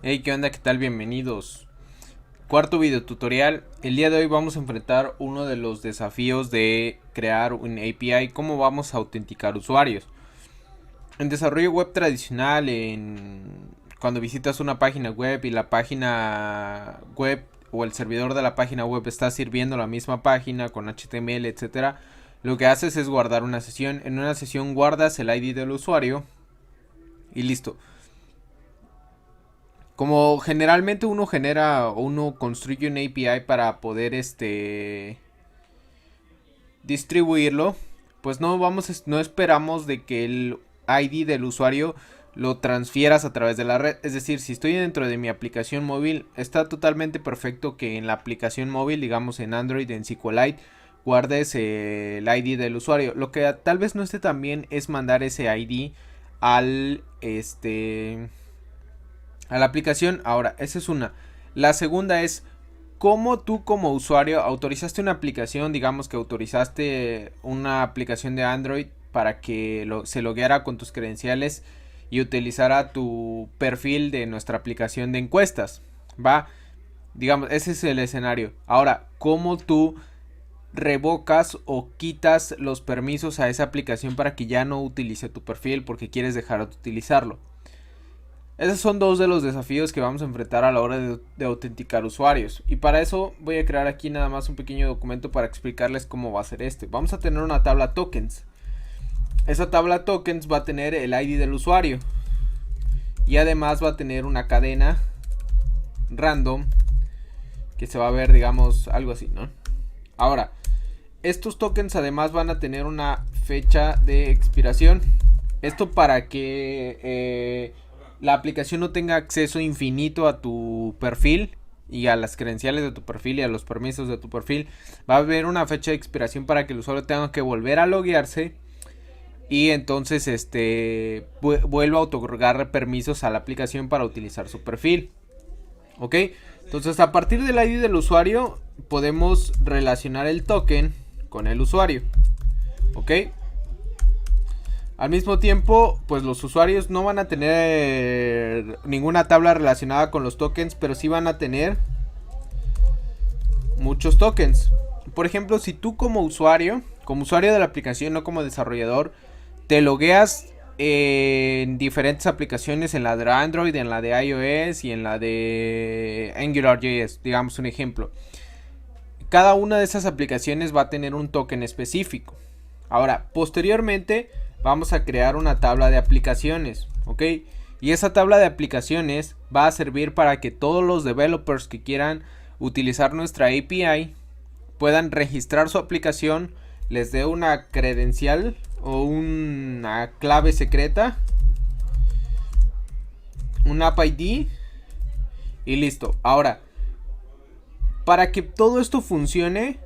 Hey, ¿qué onda? ¿Qué tal? Bienvenidos. Cuarto video tutorial. El día de hoy vamos a enfrentar uno de los desafíos de crear un API. ¿Cómo vamos a autenticar usuarios? En desarrollo web tradicional, cuando visitas una página web y la página web o el servidor de la página web está sirviendo la misma página con HTML, etcétera, lo que haces es guardar una sesión. En una sesión guardas el ID del usuario y listo. Como generalmente uno construye un API para poder distribuirlo, pues no esperamos de que el ID del usuario lo transfieras a través de la red. Es decir, si estoy dentro de mi aplicación móvil, está totalmente perfecto que en la aplicación móvil, digamos en Android, en SQLite, guardes el ID del usuario. Lo que tal vez no esté tan bien es mandar ese ID al a la aplicación. Ahora, esa es una. La segunda es cómo tú como usuario autorizaste una aplicación, digamos que autorizaste una aplicación de Android para que se logueara con tus credenciales y utilizara tu perfil de nuestra aplicación de encuestas. Va, digamos, ese es el escenario. Ahora, ¿cómo tú revocas o quitas los permisos a esa aplicación para que ya no utilice tu perfil porque quieres dejar de utilizarlo? Esos son dos de los desafíos que vamos a enfrentar a la hora de autenticar usuarios. Y para eso voy a crear aquí nada más un pequeño documento para explicarles cómo va a ser esto. Vamos a tener una tabla tokens. Esa tabla tokens va a tener el ID del usuario. Y además va a tener una cadena random que se va a ver, digamos, algo así, ¿no? Ahora, estos tokens además van a tener una fecha de expiración. Esto para que la aplicación no tenga acceso infinito a tu perfil y a las credenciales de tu perfil y a los permisos de tu perfil. Va a haber una fecha de expiración para que el usuario tenga que volver a loguearse y entonces vuelva a otorgar permisos a la aplicación para utilizar su perfil. Ok, entonces a partir del ID del usuario podemos relacionar el token con el usuario. Ok. Al mismo tiempo, pues los usuarios no van a tener ninguna tabla relacionada con los tokens, pero sí van a tener muchos tokens. Por ejemplo, si tú como usuario de la aplicación, no como desarrollador, te logueas en diferentes aplicaciones, en la de Android, en la de iOS y en la de AngularJS, digamos un ejemplo. Cada una de esas aplicaciones va a tener un token específico. Ahora, posteriormente vamos a crear una tabla de aplicaciones, ¿ok? Y esa tabla de aplicaciones va a servir para que todos los developers que quieran utilizar nuestra API puedan registrar su aplicación, les dé una credencial o una clave secreta, un app ID y listo. Ahora, para que todo esto funcione,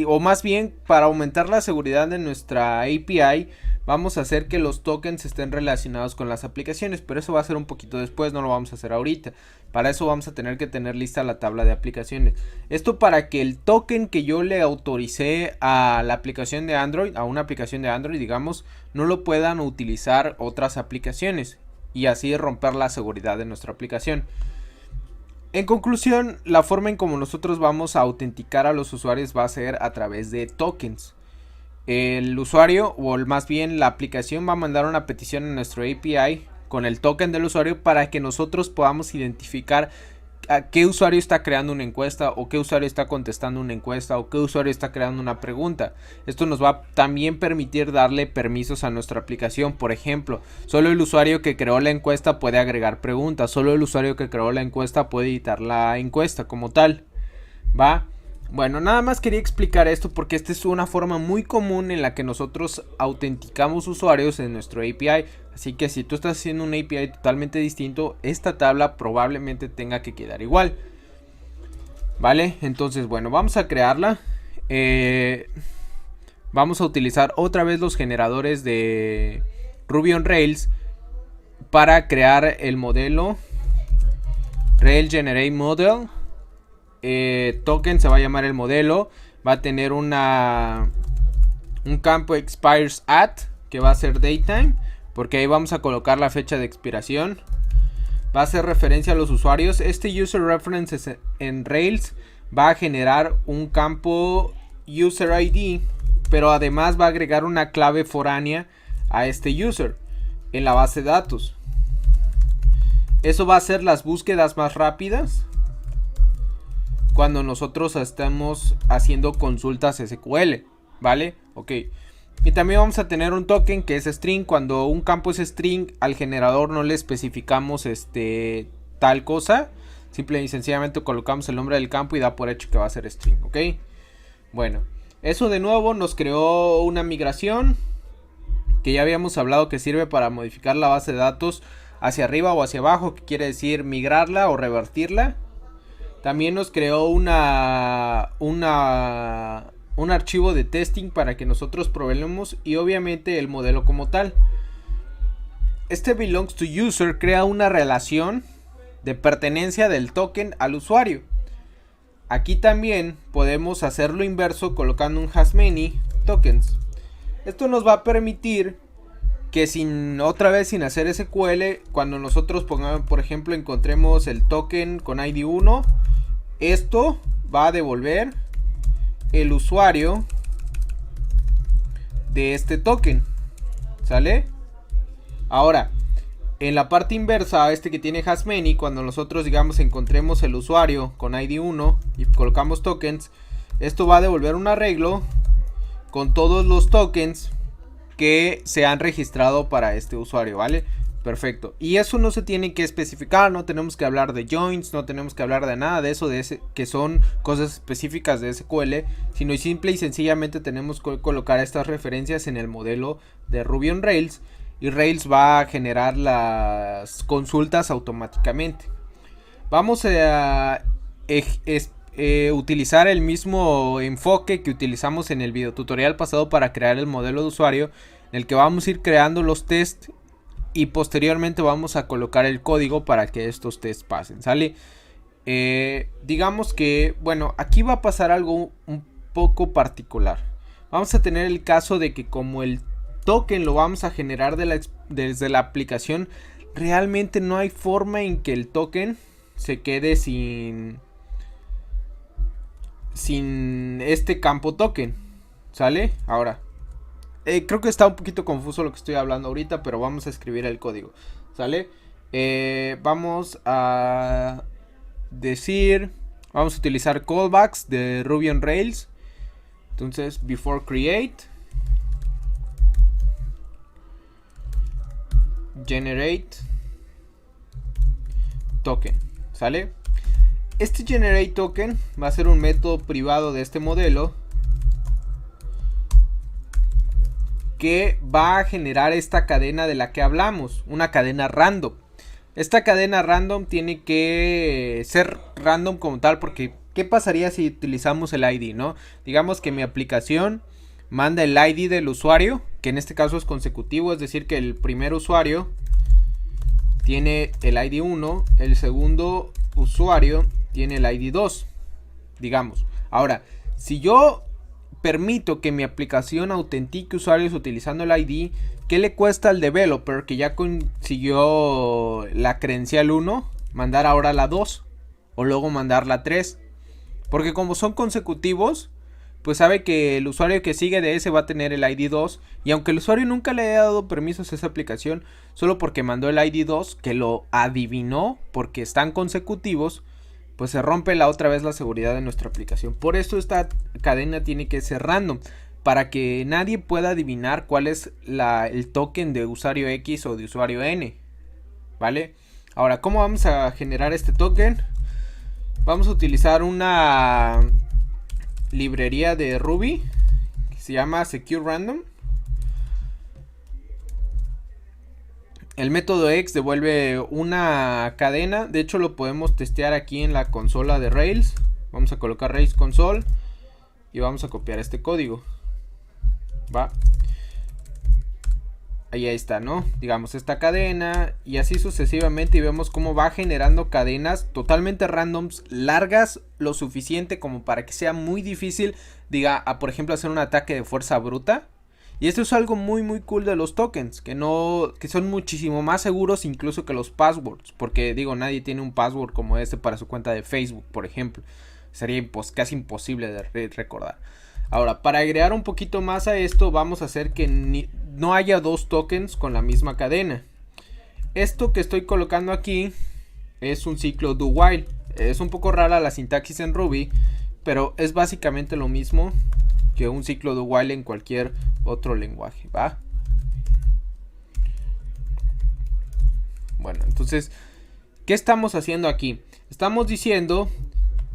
o más bien para aumentar la seguridad de nuestra API, vamos a hacer que los tokens estén relacionados con las aplicaciones, pero eso va a ser un poquito después, no lo vamos a hacer ahorita. Para eso vamos a tener que tener lista la tabla de aplicaciones. Esto para que el token que yo le autoricé a la aplicación de Android, a una aplicación de Android, digamos, no lo puedan utilizar otras aplicaciones y así romper la seguridad de nuestra aplicación. En conclusión, la forma en como nosotros vamos a autenticar a los usuarios va a ser a través de tokens. El usuario, o más bien la aplicación, va a mandar una petición en nuestro API con el token del usuario para que nosotros podamos identificar a qué usuario está creando una encuesta, o qué usuario está contestando una encuesta, o qué usuario está creando una pregunta. Esto nos va a también permitir darle permisos a nuestra aplicación. Por ejemplo, solo el usuario que creó la encuesta puede agregar preguntas, solo el usuario que creó la encuesta puede editar la encuesta como tal. ¿Va? Bueno, nada más quería explicar esto porque esta es una forma muy común en la que nosotros autenticamos usuarios en nuestro API. Así que si tú estás haciendo un API totalmente distinto, esta tabla probablemente tenga que quedar igual. ¿Vale? Entonces, bueno, vamos a crearla. Vamos a utilizar otra vez los generadores de Ruby on Rails para crear el modelo Rails Generate Model. Token se va a llamar el modelo, va a tener un campo expires at que va a ser datetime, porque ahí vamos a colocar la fecha de expiración. va a hacer referencia a los usuarios. Este user references en Rails va a generar un campo user ID, pero además va a agregar una clave foránea a este user en la base de datos. Eso va a hacer las búsquedas más rápidas cuando nosotros estamos haciendo consultas SQL, ¿vale? Ok. Y también vamos a tener un token que es string. Cuando un campo es string, al generador no le especificamos tal cosa. Simple y sencillamente colocamos el nombre del campo y da por hecho que va a ser string, ¿ok? Bueno, eso de nuevo nos creó una migración que ya habíamos hablado que sirve para modificar la base de datos hacia arriba o hacia abajo, que quiere decir migrarla o revertirla. También nos creó un archivo de testing para que nosotros probemos y obviamente el modelo como tal. Este belongs to user crea una relación de pertenencia del token al usuario. Aquí también podemos hacer lo inverso colocando un hasMany tokens. Esto nos va a permitir que sin hacer SQL, cuando nosotros pongamos, por ejemplo, encontremos el token con ID 1, esto va a devolver el usuario de este token, ¿sale? Ahora, en la parte inversa a que tiene hasMany, cuando nosotros digamos encontremos el usuario con ID 1 y colocamos tokens, esto va a devolver un arreglo con todos los tokens que se han registrado para este usuario, ¿vale? Perfecto. Y eso no se tiene que especificar, no tenemos que hablar de joins, no tenemos que hablar de nada de eso, que son cosas específicas de SQL, sino simple y sencillamente tenemos que colocar estas referencias en el modelo de Ruby on Rails y Rails va a generar las consultas automáticamente. Vamos a utilizar el mismo enfoque que utilizamos en el video tutorial pasado para crear el modelo de usuario, en el que vamos a ir creando los tests y posteriormente vamos a colocar el código para que estos tests pasen, ¿sale? Digamos que, bueno, aquí va a pasar algo un poco particular. Vamos a tener el caso de que como el token lo vamos a generar desde la aplicación, realmente no hay forma en que el token se quede sin este campo token, ¿sale? Ahora, creo que está un poquito confuso lo que estoy hablando ahorita, pero vamos a escribir el código, ¿sale? Vamos a utilizar callbacks de Ruby on Rails. Entonces, before create, generate token, ¿sale? Este generate token va a ser un método privado de este modelo que va a generar esta cadena de la que hablamos, una cadena random. Esta cadena random tiene que ser random como tal, porque ¿qué pasaría si utilizamos el ID, no? Digamos que mi aplicación manda el ID del usuario, que en este caso es consecutivo, es decir que el primer usuario tiene el ID 1, el segundo usuario tiene el ID 2, digamos. Ahora, si yo permito que mi aplicación autentique usuarios utilizando el ID, ¿qué le cuesta al developer que ya consiguió la credencial 1 mandar ahora la 2 o luego mandar la 3? Porque como son consecutivos, pues sabe que el usuario que sigue de ese va a tener el ID 2 y aunque el usuario nunca le haya dado permisos a esa aplicación, solo porque mandó el ID 2 que lo adivinó porque están consecutivos, pues se rompe otra vez la seguridad de nuestra aplicación. Por eso esta cadena tiene que ser random, para que nadie pueda adivinar cuál es el token de usuario X o de usuario N, ¿vale? Ahora, ¿cómo vamos a generar este token? Vamos a utilizar una librería de Ruby que se llama Secure Random. El método X devuelve una cadena. De hecho lo podemos testear aquí en la consola de Rails. Vamos a colocar Rails console y vamos a copiar este código. Va. Ahí está, ¿no? Digamos esta cadena y así sucesivamente y vemos cómo va generando cadenas totalmente randoms, largas lo suficiente como para que sea muy difícil, por ejemplo, hacer un ataque de fuerza bruta. Y esto es algo muy cool de los tokens, que son muchísimo más seguros incluso que los passwords, porque digo, nadie tiene un password como este para su cuenta de Facebook, por ejemplo. Sería casi imposible de recordar. Ahora, para agregar un poquito más a esto, vamos a hacer que no haya dos tokens con la misma cadena. Esto que estoy colocando aquí es un ciclo do while. Es un poco rara la sintaxis en Ruby, pero es básicamente lo mismo que un ciclo do while en cualquier otro lenguaje, ¿va? Bueno, entonces, ¿qué estamos haciendo aquí? Estamos diciendo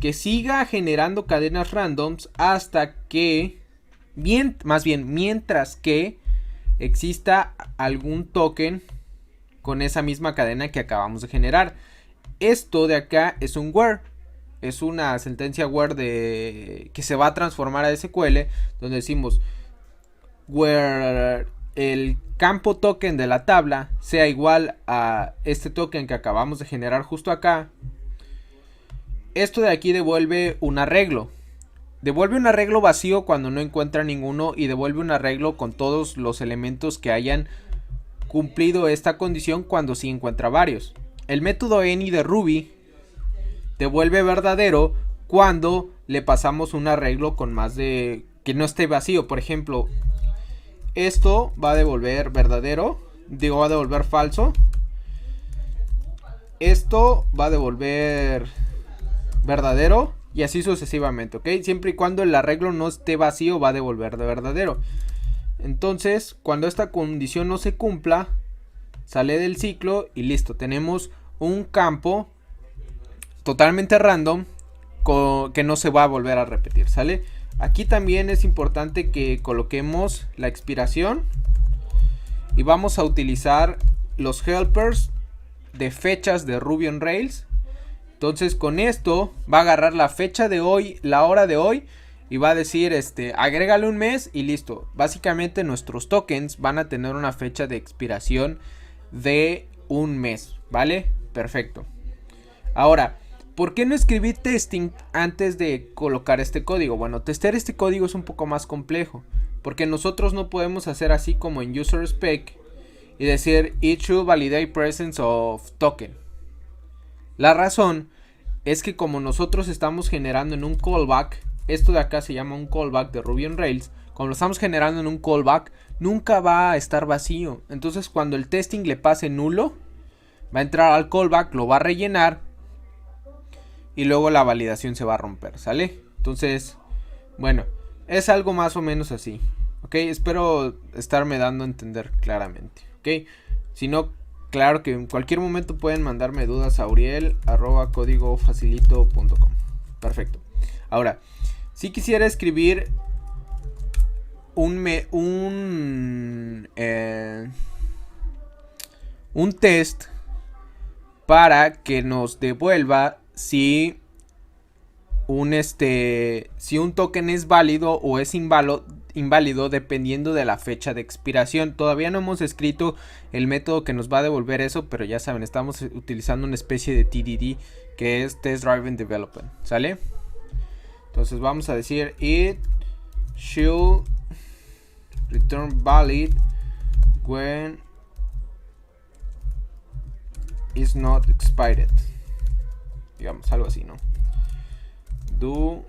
que siga generando cadenas randoms hasta que, mientras que exista algún token con esa misma cadena que acabamos de generar. Esto de acá es un where. Es una sentencia where que se va a transformar a SQL, donde decimos where el campo token de la tabla sea igual a este token que acabamos de generar justo acá. Esto de aquí devuelve un arreglo. Devuelve un arreglo vacío cuando no encuentra ninguno y devuelve un arreglo con todos los elementos que hayan cumplido esta condición cuando sí encuentra varios. El método any de Ruby devuelve verdadero cuando le pasamos un arreglo con más de que no esté vacío. Por ejemplo, esto va a devolver verdadero, va a devolver falso. Esto va a devolver verdadero y así sucesivamente, ¿ok? Siempre y cuando el arreglo no esté vacío va a devolver de verdadero. Entonces, cuando esta condición no se cumpla, sale del ciclo y listo, tenemos un campo totalmente random que no se va a volver a repetir, ¿sale? Aquí también es importante que coloquemos la expiración y vamos a utilizar los helpers de fechas de Ruby on Rails. Entonces con esto va a agarrar la fecha de hoy, la hora de hoy y va a decir agrégale un mes y listo. Básicamente nuestros tokens van a tener una fecha de expiración de un mes, ¿vale? Perfecto. Ahora, ¿por qué no escribí testing antes de colocar este código? Bueno, testear este código es un poco más complejo, porque nosotros no podemos hacer así como en user spec y decir it should validate presence of token. La razón es que como nosotros estamos generando en un callback, esto de acá se llama un callback de Ruby on Rails, como lo estamos generando en un callback, nunca va a estar vacío. Entonces cuando el testing le pase nulo, va a entrar al callback, lo va a rellenar y luego la validación se va a romper, ¿sale? Entonces, bueno, es algo más o menos así, ¿ok? Espero estarme dando a entender claramente, ¿ok? Si no, claro que en cualquier momento pueden mandarme dudas a uriel@codigofacilito.com. Perfecto. Ahora, si quisiera escribir un test para que nos devuelva si un token es válido o es inválido dependiendo de la fecha de expiración. Todavía no hemos escrito el método que nos va a devolver eso, pero ya saben, estamos utilizando una especie de TDD que es Test Driven Development, ¿sale? Entonces vamos a decir it should return valid when is not expired, digamos algo así, ¿no? Do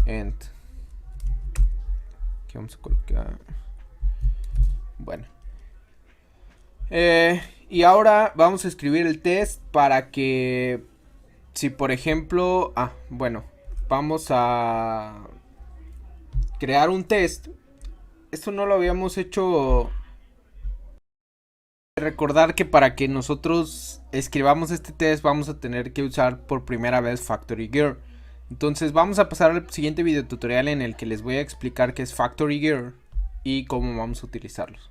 end. Aquí vamos a colocar, bueno, y ahora vamos a escribir el test para que si por ejemplo, bueno, vamos a crear un test. Esto no lo habíamos hecho. Recordar que para que nosotros escribamos este test vamos a tener que usar por primera vez Factory Gear. Entonces vamos a pasar al siguiente video tutorial en el que les voy a explicar qué es Factory Gear y cómo vamos a utilizarlos.